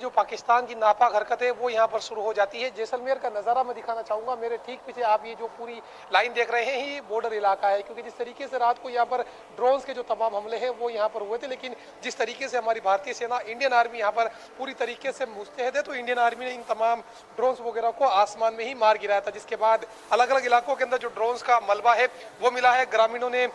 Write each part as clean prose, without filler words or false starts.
जो पाकिस्तान की नापाक हरकत है वो यहाँ पर शुरू हो जाती है। जैसलमेर का नज़ारा मैं दिखाना चाहूँगा। मेरे ठीक पीछे आप ये जो पूरी लाइन देख रहे हैं ये बॉर्डर इलाका है, क्योंकि जिस तरीके से रात को यहाँ पर ड्रोन्स के जो तमाम हमले हैं वो यहाँ पर हुए थे, लेकिन जिस तरीके से हमारी भारतीय सेना इंडियन आर्मी यहाँ पर पूरी तरीके से मुस्तैद है, तो इंडियन आर्मी ने इन तमाम ड्रोन्स वगैरह को आसमान में ही मार गिराया था, जिसके बाद अलग अलग इलाकों के अंदर जो ड्रोन्स का मलबा है वो मिला है। ग्रामीणों ने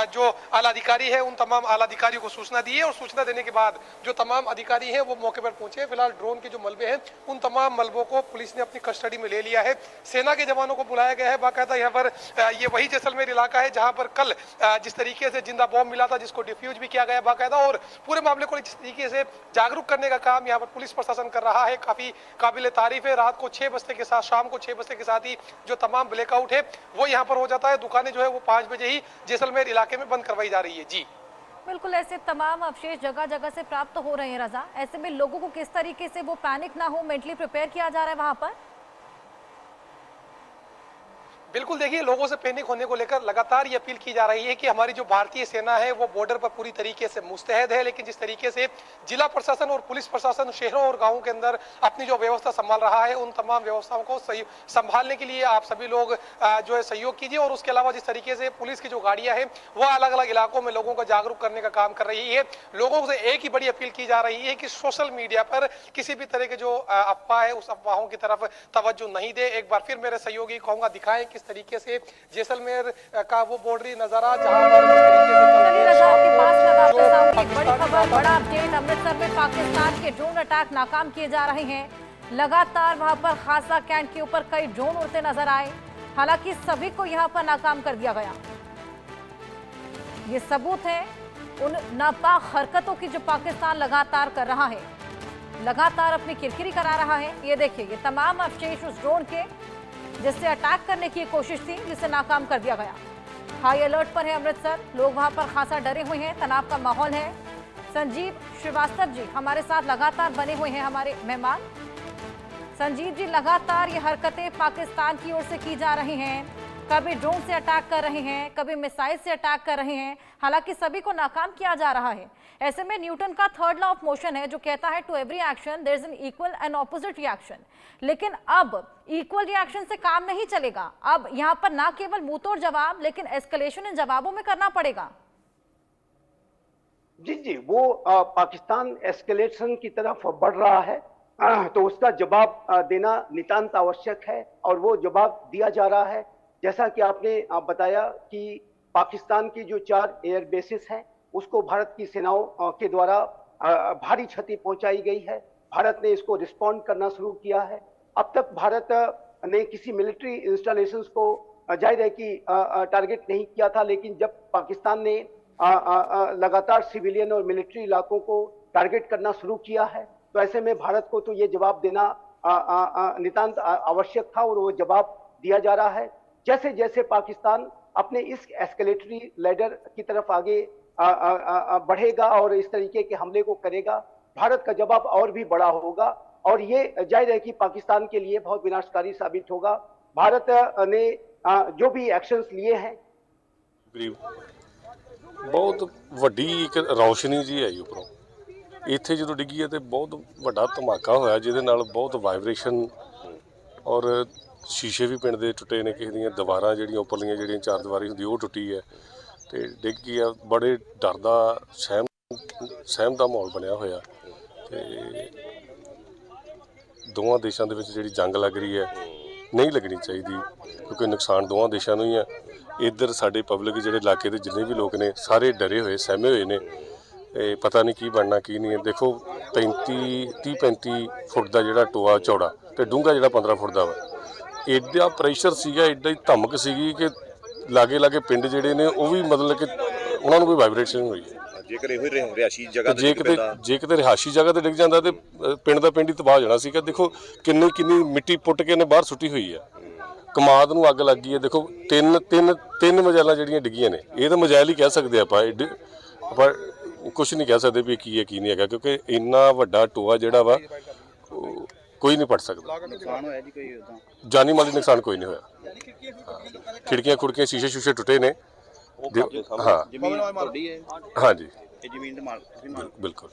जो आला अधिकारी है उन तमाम आला अधिकारियों को सूचना दी है, और सूचना देने के बाद जो तमाम अधिकारी हैं वो मौके पर पहुंचे। फिलहाल ड्रोन के जो मलबे हैं उन तमाम मलबों को पुलिस ने अपनी कस्टडी में ले लिया है। सेना के जवानों को बुलाया गया है बाकायदा। यहाँ पर ये वही जैसलमेर इलाका है जहां पर कल जिस तरीके से जिंदा बॉम्ब मिला था जिसको डिफ्यूज भी किया गया बाकायदा, और पूरे मामले को जिस तरीके से जागरूक करने का काम यहाँ पर पुलिस प्रशासन कर रहा है, काफी काबिल तारीफ है। रात को 6 बजते के साथ, शाम को 6 बजते के साथ ही जो तमाम ब्लैकआउट है वो यहाँ पर हो जाता है। दुकानें जो है वो 5 बजे ही जैसलमेर इलाके में बंद करवाई जा रही है। जी बिल्कुल, ऐसे तमाम अवशेष जगह जगह से प्राप्त हो रहे हैं रजा। ऐसे में लोगों को किस तरीके से वो पैनिक ना हो, मेंटली प्रिपेयर किया जा रहा है वहां पर? बिल्कुल, देखिए लोगों से पैनिक होने को लेकर लगातार ये अपील की जा रही है कि हमारी जो भारतीय सेना है वो बॉर्डर पर पूरी तरीके से मुस्तैद है, लेकिन जिस तरीके से जिला प्रशासन और पुलिस प्रशासन शहरों और गांवों के अंदर अपनी जो व्यवस्था संभाल रहा है उन तमाम व्यवस्थाओं को संभालने के लिए आप सभी लोग जो है सहयोग कीजिए। और उसके अलावा जिस तरीके से पुलिस की जो गाड़ियां हैं वो अलग अलग इलाकों में लोगों को जागरूक करने का काम कर रही है। लोगों से एक ही बड़ी अपील की जा रही है कि सोशल मीडिया पर किसी भी तरह के जो अफवाह है उस अफवाहों की तरफ तवज्जो नहीं दे। एक बार फिर मेरे सहयोगी कहूंगा दिखाएं किस तरीके से जैसलमेर का वो बॉर्डरी नजारा जहां पर बड़ी खबर, बड़ा अपडेट। अमृतसर में पाकिस्तान के ड्रोन अटैक नाकाम किए जा रहे हैं। लगातार वहां पर खासा कैंट के ऊपर कई ड्रोन उड़ते नजर आए, हालांकि सभी को यहां पर नाकाम कर दिया गया। ये सबूत है उन नापाक हरकतों की जो पाकिस्तान लगातार कर रहा है, लगातार अपनी किरकिरी करा रहा है। ये देखिए, ये तमाम अवशेष उस ड्रोन के जिससे अटैक करने की कोशिश थी, जिसे नाकाम कर दिया गया। हाई अलर्ट पर है अमृतसर, लोग वहां पर खासा डरे हुए हैं, तनाव का माहौल है। संजीव श्रीवास्तव जी हमारे साथ लगातार बने हुए हैं, हमारे मेहमान। संजीव जी, लगातार ये हरकतें पाकिस्तान की ओर से की जा रही हैं, कभी ड्रोन से अटैक कर रहे हैं, कभी मिसाइल से अटैक कर रहे हैं, हालांकि सभी को नाकाम किया जा रहा है। ऐसे में न्यूटन का थर्ड लॉ ऑफ मोशन है जो कहता है to every action there is an equal and opposite reaction. लेकिन अब इक्वल रिएक्शन से काम नहीं चलेगा। अब यहाँ पर ना केवल मुंहतोड़ जवाब, लेकिन एस्केलेशन इन जवाबों में करना पड़ेगा। जी, वो पाकिस्तान एस्केलेशन की तरफ बढ़ रहा है, तो उसका जवाब देना नितांत आवश्यक है, और वो जवाब दिया जा रहा है। जैसा कि आपने बताया कि पाकिस्तान की जो 4 एयर बेसिस हैं उसको भारत की सेनाओं के द्वारा भारी क्षति पहुंचाई गई है। भारत ने इसको रिस्पॉन्ड करना शुरू किया है। अब तक भारत ने किसी मिलिट्री इंस्टॉलेशंस को जाहिर है कि टारगेट नहीं किया था, लेकिन जब पाकिस्तान ने लगातार सिविलियन और मिलिट्री इलाकों को टारगेट करना शुरू किया है, तो ऐसे में भारत को तो ये जवाब देना नितांत आवश्यक था, और वो जवाब दिया जा रहा है। जैसे जैसे पाकिस्तान अपने इस एस्केलेटरी लैडर की तरफ आगे बढ़ेगा और इस तरीके के हमले को करेगा, भारत का जवाब और भी बड़ा होगा, और ये जाहिर है कि पाकिस्तान के लिए बहुत विनाशकारी साबित होगा। भारत ने जो भी एक्शंस लिए हैं, बहुत ਵੱਡੀ ਇੱਕ ਰੌਸ਼ਨੀ ਜੀ ਆਈ ਉੱਪਰੋਂ। ਇੱਥੇ ਜਦੋਂ ਡਿੱਗੀ ਹੈ ਤੇ ਬਹੁਤ ਵੱਡਾ ਧਮਾਕਾ ਹੋਇਆ, ਜਿਹਦੇ ਨਾਲ ਬਹੁਤ ਵਾਈਬ੍ਰੇਸ਼ਨ ਔਰ शीशे भी पिंड दे टुटे ने, किसी ਦੀਆਂ ਦੀਵਾਰਾਂ ਜਿਹੜੀਆਂ ਉੱਪਰਲੀਆਂ ਜਿਹੜੀਆਂ 4 ਦੀਵਾਰੀ ਹੁੰਦੀ ਉਹ ਟੁੱਟੀ ਹੈ ਤੇ ਡਿੱਗ ਗਈ ਆ। ਬੜੇ ਡਰ ਦਾ ਸਹਿਮ ਦਾ ਮਾਹੌਲ ਬਣਿਆ ਹੋਇਆ ਤੇ ਦੋਵਾਂ ਦੇਸ਼ਾਂ ਦੇ ਵਿੱਚ ਜਿਹੜੀ ਜੰਗ ਲੱਗ ਰਹੀ ਹੈ ਨਹੀਂ ਲੱਗਣੀ ਚਾਹੀਦੀ, ਕਿਉਂਕਿ ਨੁਕਸਾਨ ਦੋਵਾਂ ਦੇਸ਼ਾਂ ਨੂੰ ਹੀ ਹੈ। ਇੱਧਰ ਸਾਡੇ ਪਬਲਿਕ ਜਿਹੜੇ ਇਲਾਕੇ ਦੇ ਜਿੰਨੇ ਵੀ ਲੋਕ ਨੇ ਸਾਰੇ ਡਰੇ ਹੋਏ, ਸਹਿਮੇ ਹੋਏ ਨੇ, ਪਤਾ ਨਹੀਂ ਕੀ ਬਣਨਾ ਕੀ ਨਹੀਂ। ਦੇਖੋ 30-35 ਫੁੱਟ ਦਾ ਜਿਹੜਾ ਟੋਆ ਚੌੜਾ ਤੇ ਡੂੰਘਾ ਜਿਹੜਾ 15 ਫੁੱਟ ਦਾ ਵਾ, एडा प्रेशर सीगा, एडा धमक सीगी कि लागे लागे पिंड जिहड़े ने वो भी मतलब कि उन्होंने भी वाइब्रेशन हुई है। जे किते रिहायशी जगह ते डिग जांदा ते पिंड दा पिंड ही तबाह हो जाना सीगा। देखो किन्नी मिट्टी पुट के ने बाहर सुट्टी हुई है, कमाद नूं अग लग गई है। देखो तीन मजाइलां जिहड़ियां डिग्गियां ने, ये तो मजाइल ही कह सकते आपां कुछ नहीं कह सकते भी की है की नहीं है, क्योंकि इन्ना वड्डा टोआ जिहड़ा वा कोई नहीं पढ़ सकता। जानी माली नुकसान कोई नहीं होया। खिड़कियां खुड़कियां शीशे शूशे टुटे ने। हाँ हाँ जी, बिल्कुल।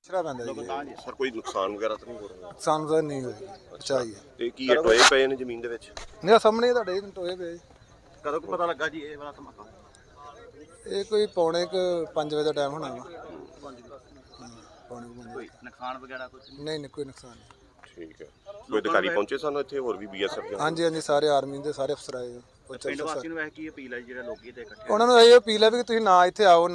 ਪਿਛੜਾ ਪੈਂਦਾ ਜੀ ਸਰ ਕੋਈ ਨੁਕਸਾਨ ਵਗੈਰਾ ਤਾਂ ਨਹੀਂ ਹੋ ਰਿਹਾ? ਸਾਨੂੰ ਤਾਂ ਨਹੀਂ ਹੋਈ ਚਾਹੀਏ ਤੇ ਕੀ ਇਹ ਟੋਏ ਪਏ ਨੇ ਜ਼ਮੀਨ ਦੇ ਵਿੱਚ? ਨਹੀਂ ਆਹ ਸਾਹਮਣੇ ਤੁਹਾਡੇ ਟੋਏ ਪਏ ਜੀ। ਕਦੋਂ ਕੁ ਪਤਾ ਲੱਗਾ ਜੀ ਇਹ ਵਾਲਾ ਧਮਾਕਾ? ਇਹ ਕੋਈ ਪੌਣੇ 5 ਵਜੇ ਦਾ ਟਾਈਮ ਹੋਣਾ ਵਾ। ਪੌਣੇ 5 ਕੋਈ ਨੁਕਸਾਨ ਵਗੈਰਾ ਕੁਝ ਨਹੀਂ ਕੋਈ ਨੁਕਸਾਨ ਨਹੀਂ। ਠੀਕ ਹੈ। ਕੋਈ ਅਧਿਕਾਰੀ ਪਹੁੰਚੇ ਸਾਨੂੰ ਇੱਥੇ ਹੋਰ ਵੀ ਬੀਐਸਐਫ ਦੇ? ਹਾਂਜੀ ਸਾਰੇ ਆਰਮੀ ਦੇ ਸਾਰੇ ਅਫਸਰ ਆਏ। ਪਿੰਡ ਵਾਸੀਆਂ ਨੂੰ ਇਹ ਕੀ ਅਪੀਲ ਹੈ ਜਿਹੜਾ ਲੋਕੀ ਤੇ ਇਕੱਠੇ ਉਹਨਾਂ ਨੂੰ ਇਹ ਅਪੀਲ ਹੈ ਵੀ ਤੁਸੀਂ ਨਾ ਇੱਥੇ ਆਓ।